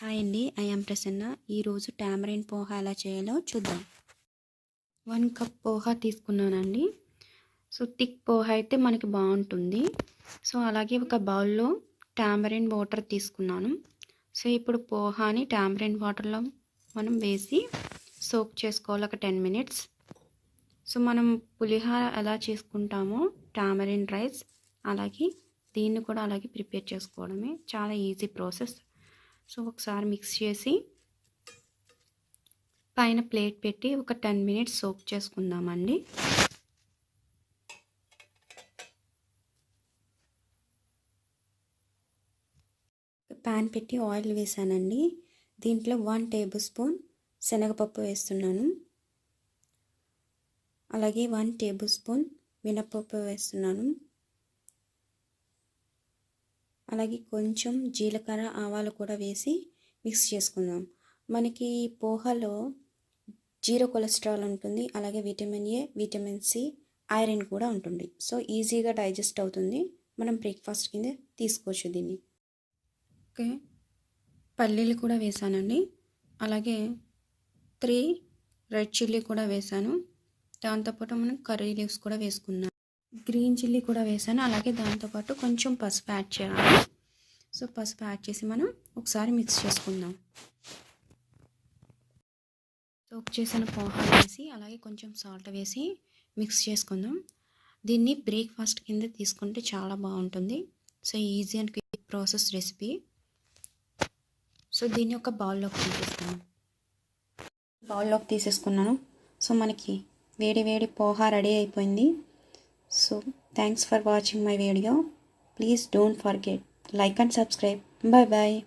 Hi అండి, I am Prasanna. ఈరోజు tamarind poha ఎలా చేయాలో చూద్దాం. 1 కప్ పోహా తీసుకున్నానండి. సో థిక్ పోహా అయితే మనకి బాగుంటుంది. సో అలాగే ఒక బౌల్లో టామరిన్ వాటర్ తీసుకున్నాను. సో ఇప్పుడు పోహాని టామరిన్ వాటర్లో మనం వేసి సోక్ చేసుకోవాలి ఒక 10 మినిట్స్. సో మనం పులిహోర ఎలా చేసుకుంటామో టామరిన్ రైస్ అలాగే దీన్ని కూడా అలాగే ప్రిపేర్ చేసుకోవడమే, చాలా ఈజీ ప్రాసెస్. సో ఒకసారి మిక్స్ చేసి పైన ప్లేట్ పెట్టి ఒక 10 మినిట్స్ సోక్ చేసుకుందామండి. ప్యాన్ పెట్టి ఆయిల్ వేసానండి. దీంట్లో 1 టేబుల్ స్పూన్ శనగపప్పు వేస్తున్నాను. అలాగే 1 టేబుల్ స్పూన్ మినపప్పు వేస్తున్నాను. అలాగే కొంచెం జీలకర్ర ఆవాలు కూడా వేసి మిక్స్ చేసుకుందాం. మనకి పోహాలో జీరో కొలెస్ట్రాల్ ఉంటుంది, అలాగే vitamin A, vitamin C, iron కూడా ఉంటుంది. సో ఈజీగా డైజెస్ట్ అవుతుంది. మనం బ్రేక్ఫాస్ట్ కింద తీసుకోవచ్చు దీన్ని. ఓకే, పల్లీలు కూడా వేసానండి. అలాగే 3 రెడ్ చిల్లీ కూడా వేసాను. దాంతోపాటు మనం కర్రీ లీవ్స్ కూడా వేసుకున్నాం. గ్రీన్ చిల్లీ కూడా వేసాను. అలాగే దాంతోపాటు కొంచెం పసుపు యాడ్ చేయాలి. సో పసుపు యాడ్ చేసి మనం ఒకసారి మిక్స్ చేసుకుందాం. సోక్ చేసిన పోహా వేసి అలాగే కొంచెం సాల్ట్ వేసి మిక్స్ చేసుకుందాం. దీన్ని బ్రేక్ఫాస్ట్ కింద తీసుకుంటే చాలా బాగుంటుంది. So easy and quick process recipe. So దీన్ని ఒక బౌల్లోకి తీసేసుకున్నాను. సో మనకి వేడి వేడి పోహా రెడీ అయిపోయింది. So thanks for watching my video. Please don't forget like and subscribe. Bye bye.